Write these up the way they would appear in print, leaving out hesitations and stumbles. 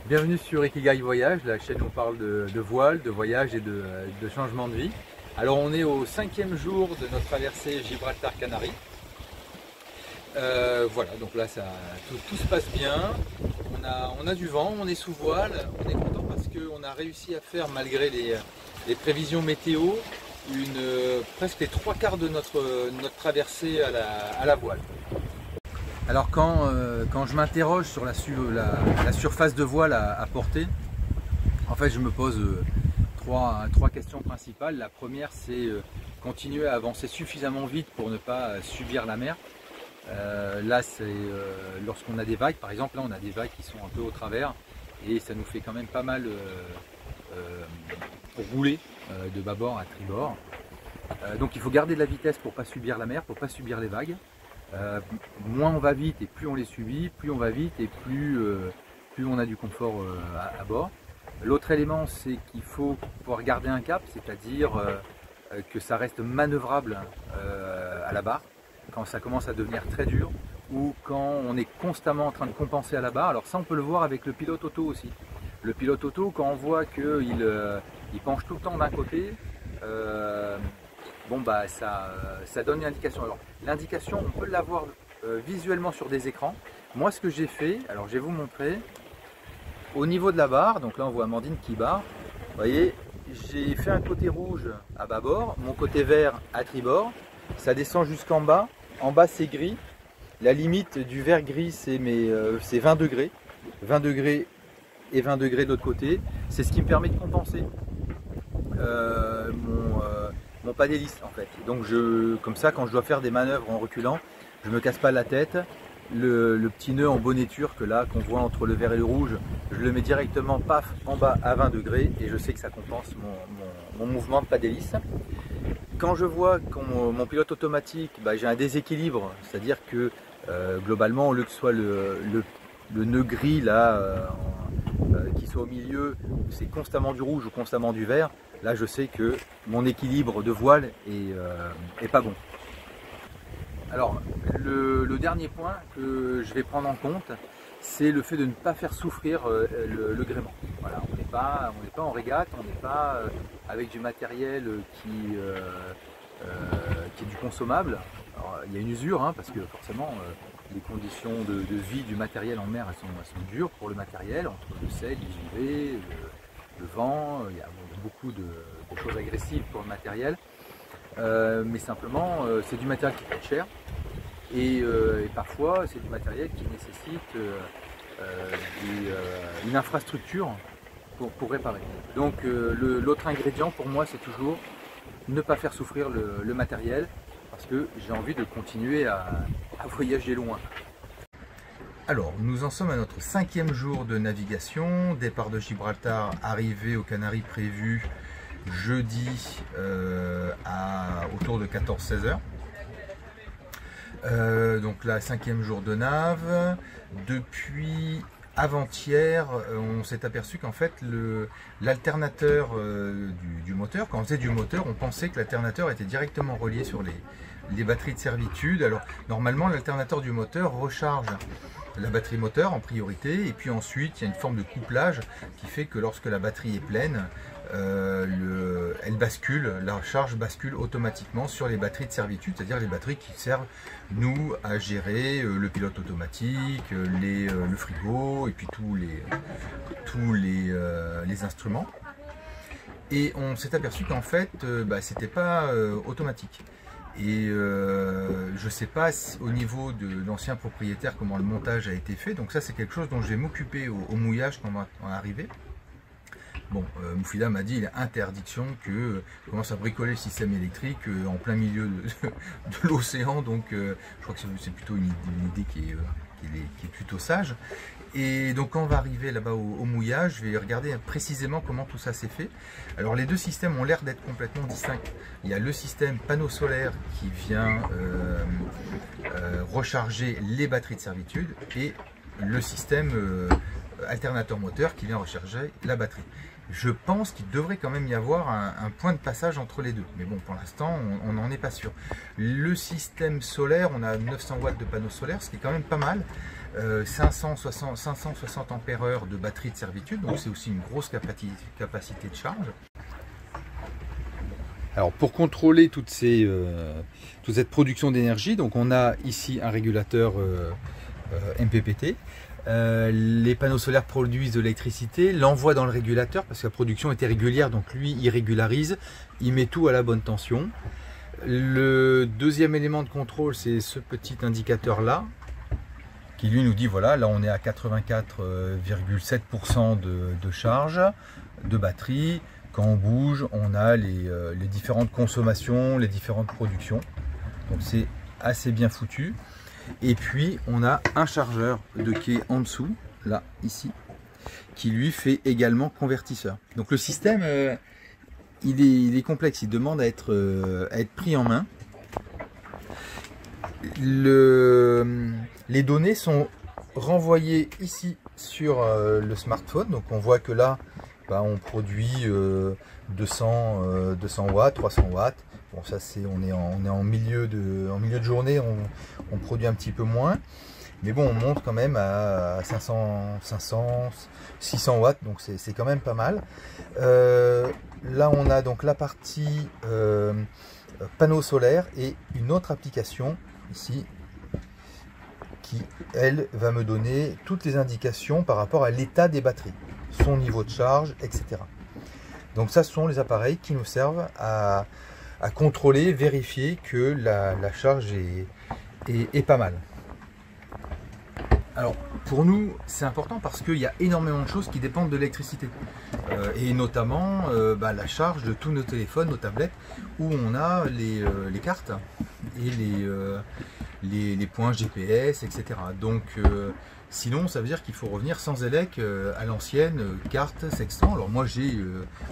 Bienvenue sur Ikigai Voyage, la chaîne où on parle de voile, de voyage et de changement de vie. Alors on est au 5e jour de notre traversée Gibraltar-Canaries. Voilà, donc là tout se passe bien. On a du vent, on est sous voile, on est content parce qu'on a réussi à faire, malgré les prévisions météo, presque les 3/4 de notre traversée à la voile. Alors quand je m'interroge sur la surface de voile à porter, en fait je me pose trois questions principales. La première, c'est continuer à avancer suffisamment vite pour ne pas subir la mer. Là c'est lorsqu'on a des vagues, par exemple là on a des vagues qui sont un peu au travers et ça nous fait quand même pas mal rouler de bâbord à tribord. Donc il faut garder de la vitesse pour ne pas subir la mer, pour ne pas subir les vagues. Moins on va vite et plus on les subit, plus on va vite et plus on a du confort à bord. L'autre élément, c'est qu'il faut pouvoir garder un cap, c'est-à-dire que ça reste manœuvrable à la barre quand ça commence à devenir très dur ou quand on est constamment en train de compenser à la barre. Alors ça on peut le voir avec le pilote auto aussi. Le pilote auto, quand on voit qu'il penche tout le temps d'un côté, bon bah ça donne une indication. Alors l'indication, on peut l'avoir visuellement sur des écrans. Moi ce que j'ai fait, alors je vais vous montrer, au niveau de la barre, donc là on voit Amandine qui barre, vous voyez, j'ai fait un côté rouge à bâbord, mon côté vert à tribord, ça descend jusqu'en bas c'est gris, la limite du vert gris c'est 20 degrés, 20 degrés et 20 degrés de l'autre côté, c'est ce qui me permet de compenser mon pas d'hélice en fait. Donc comme ça, quand je dois faire des manœuvres en reculant, je me casse pas la tête. Le petit nœud en bonneture que là qu'on voit entre le vert et le rouge, je le mets directement paf en bas à 20 degrés et je sais que ça compense mon mouvement de pas d'hélice. Quand je vois que mon pilote automatique, j'ai un déséquilibre, c'est-à-dire que globalement, au lieu que ce soit le nœud gris là qui soit au milieu, c'est constamment du rouge ou constamment du vert. Là je sais que mon équilibre de voile est pas bon. Alors le dernier point que je vais prendre en compte, c'est le fait de ne pas faire souffrir le gréement. Voilà, on n'est pas en régate, on n'est pas avec du matériel qui est du consommable. Alors, il y a une usure hein, parce que forcément les conditions de vie du matériel en mer elles sont dures pour le matériel, entre le sel, les UV, le vent, il y a beaucoup de choses agressives pour le matériel, mais simplement c'est du matériel qui coûte cher et parfois c'est du matériel qui nécessite une infrastructure pour réparer. Donc l'autre ingrédient pour moi c'est toujours ne pas faire souffrir le matériel parce que j'ai envie de continuer à voyager loin. Alors, nous en sommes à notre 5e jour de navigation, départ de Gibraltar, arrivée aux Canaries prévue jeudi autour de 14-16 heures. Donc là, 5e jour de nav. Depuis avant-hier, on s'est aperçu qu'en fait l'alternateur du moteur, quand on faisait du moteur, on pensait que l'alternateur était directement relié sur les batteries de servitude. Alors normalement l'alternateur du moteur recharge la batterie moteur en priorité et puis ensuite il y a une forme de couplage qui fait que lorsque la batterie est pleine, la charge bascule automatiquement sur les batteries de servitude, c'est-à-dire les batteries qui servent nous à gérer le pilote automatique, le frigo et puis tous les instruments. Et on s'est aperçu qu'en fait c'était pas automatique. Et je ne sais pas au niveau de l'ancien propriétaire comment le montage a été fait, donc ça c'est quelque chose dont je vais m'occuper au mouillage quand on va arriver. Bon, Moufida m'a dit il y a interdiction que commence à bricoler le système électrique en plein milieu de l'océan, donc je crois que c'est plutôt une idée qui est plutôt sage. Et donc quand on va arriver là-bas au mouillage, je vais regarder précisément comment tout ça s'est fait. Alors les deux systèmes ont l'air d'être complètement distincts. Il y a le système panneau solaire qui vient recharger les batteries de servitude et le système alternateur moteur qui vient recharger la batterie. Je pense qu'il devrait quand même y avoir un point de passage entre les deux. Mais bon, pour l'instant, on n'en est pas sûr. Le système solaire, on a 900 watts de panneaux solaires, ce qui est quand même pas mal. 560 ampères-heure de batterie de servitude, donc c'est aussi une grosse capacité de charge. Alors pour contrôler toute cette production d'énergie, donc on a ici un régulateur MPPT. Les panneaux solaires produisent de l'électricité, l'envoie dans le régulateur parce que la production était régulière, donc lui il régularise, il met tout à la bonne tension. Le deuxième élément de contrôle, c'est ce petit indicateur là qui lui nous dit voilà, là on est à 84,7% de charge de batterie. Quand on bouge, on a les différentes consommations, les différentes productions. Donc c'est assez bien foutu. Et puis on a un chargeur qui est en dessous, là, ici, qui lui fait également convertisseur. Donc le système, il est complexe, il demande à être pris en main. Les données sont renvoyées ici sur le smartphone. Donc on voit que là, on produit 200 watts, 300 watts. Bon, ça on est en milieu de journée, on produit un petit peu moins. Mais bon, on monte quand même à 500, 600 watts, donc c'est quand même pas mal. Là, on a donc la partie panneau solaire et une autre application ici qui, elle, va me donner toutes les indications par rapport à l'état des batteries, son niveau de charge, etc. Donc ça, ce sont les appareils qui nous servent à contrôler, vérifier que la charge est pas mal. Alors pour nous c'est important parce qu'il y a énormément de choses qui dépendent de l'électricité et notamment la charge de tous nos téléphones, nos tablettes où on a les cartes et les points GPS, etc. Donc sinon ça veut dire qu'il faut revenir sans élec à l'ancienne carte, sextant. Alors moi j'ai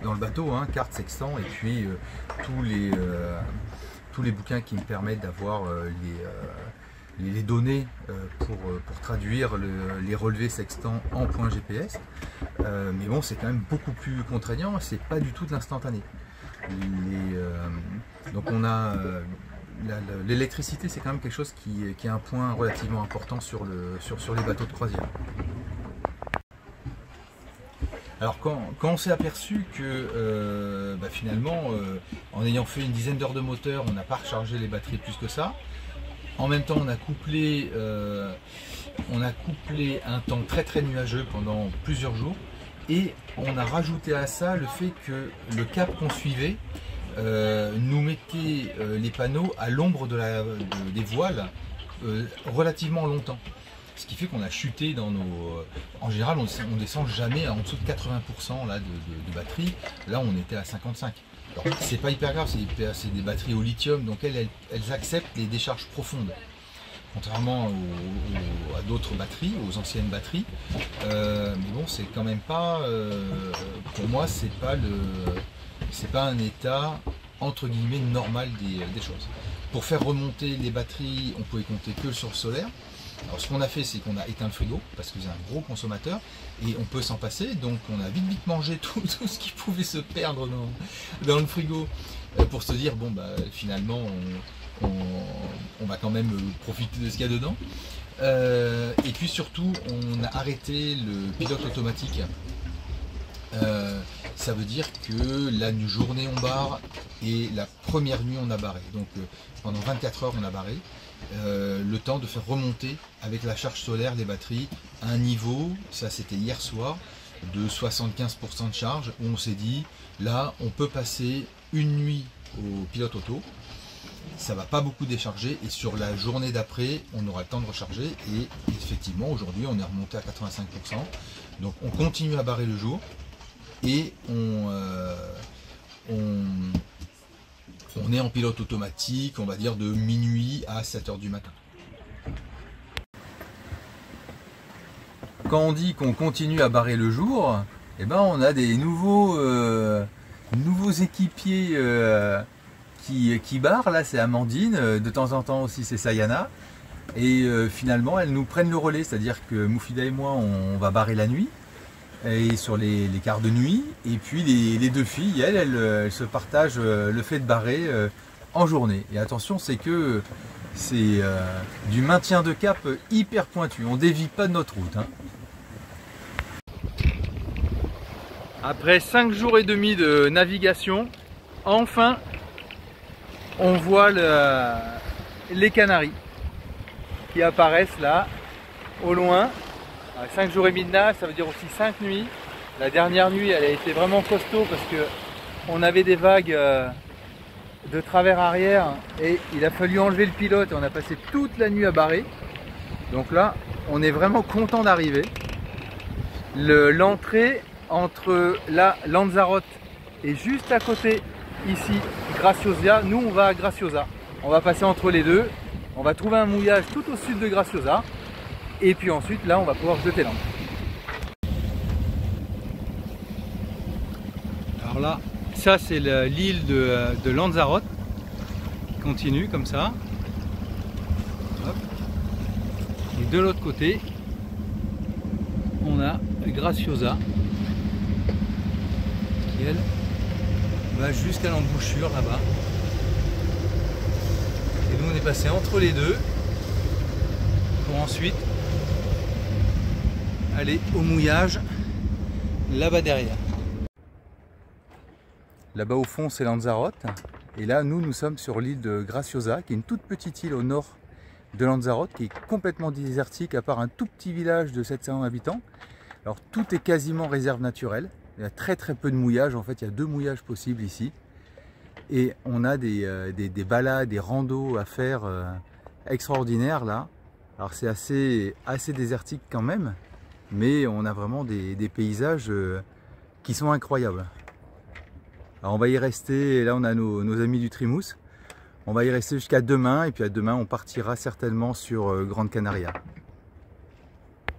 dans le bateau carte, sextant et puis tous les bouquins qui me permettent d'avoir les données pour traduire les relevés sextants en points GPS. Mais bon, c'est quand même beaucoup plus contraignant, c'est pas du tout de l'instantané. Donc on a l'électricité, c'est quand même quelque chose qui est un point relativement important sur les bateaux de croisière. Alors quand on s'est aperçu que finalement, en ayant fait une dizaine d'heures de moteur, on n'a pas rechargé les batteries plus que ça. En même temps, on a couplé un temps très très nuageux pendant plusieurs jours et on a rajouté à ça le fait que le cap qu'on suivait nous mettait les panneaux à l'ombre des voiles relativement longtemps. Ce qui fait qu'on a chuté dans nos... En général, on descend jamais en dessous de 80% là, de batterie. Là, on était à 55%. C'est pas hyper grave, c'est des batteries au lithium, donc elles acceptent les décharges profondes. Contrairement à d'autres batteries, aux anciennes batteries. Mais bon, c'est quand même pas... pour moi, c'est pas un état, entre guillemets, normal des choses. Pour faire remonter les batteries, on pouvait compter que sur le solaire. Alors ce qu'on a fait, c'est qu'on a éteint le frigo, parce que c'est un gros consommateur, et on peut s'en passer, donc on a vite mangé tout ce qui pouvait se perdre dans le frigo, pour se dire, bon finalement, on va quand même profiter de ce qu'il y a dedans. Et puis surtout, on a arrêté le pilote automatique. Ça veut dire que la journée on barre, et la première nuit on a barré. Donc pendant 24 heures on a barré. Le temps de faire remonter avec la charge solaire les batteries à un niveau, ça c'était hier soir, de 75% de charge, où on s'est dit là on peut passer une nuit au pilote auto, ça va pas beaucoup décharger et sur la journée d'après on aura le temps de recharger et effectivement aujourd'hui on est remonté à 85%. Donc on continue à barrer le jour et on est en pilote automatique, on va dire de minuit à 7 h du matin. Quand on dit qu'on continue à barrer le jour, eh ben on a des nouveaux équipiers qui barrent. Là c'est Amandine, de temps en temps aussi c'est Sayana. Et finalement elles nous prennent le relais, c'est-à-dire que Moufida et moi on va barrer la nuit. Et sur les quarts de nuit, et puis les deux filles, elles se partagent le fait de barrer en journée. Et attention, c'est que C'est du maintien de cap hyper pointu, on dévie pas de notre route. Hein. Après 5 jours et demi de navigation, enfin on voit les Canaries qui apparaissent là au loin. 5 jours et demi de nage, ça veut dire aussi 5 nuits. La dernière nuit elle a été vraiment costaud parce que on avait des vagues de travers arrière et il a fallu enlever le pilote et on a passé toute la nuit à barrer. Donc là on est vraiment content d'arriver. L'entrée entre là Lanzarote et juste à côté ici Graciosa, nous on va à Graciosa, on va passer entre les deux, on va trouver un mouillage tout au sud de Graciosa et puis ensuite là on va pouvoir jeter l'ancre. Alors là ça c'est l'île de Lanzarote qui continue comme ça. Hop. Et de l'autre côté on a Graciosa qui elle va jusqu'à l'embouchure là-bas. Et nous on est passé entre les deux pour ensuite aller au mouillage là-bas derrière. Là-bas au fond c'est Lanzarote et là nous sommes sur l'île de Graciosa qui est une toute petite île au nord de Lanzarote qui est complètement désertique à part un tout petit village de 700 habitants. Alors tout est quasiment réserve naturelle, il y a très peu de mouillage, en fait il y a 2 mouillages possibles ici et on a des balades, des randos à faire extraordinaires là. Alors c'est assez désertique quand même, mais on a vraiment des paysages qui sont incroyables. Alors on va y rester, là on a nos amis du Trimousse, on va y rester jusqu'à demain et puis à demain on partira certainement sur Grande Canaria.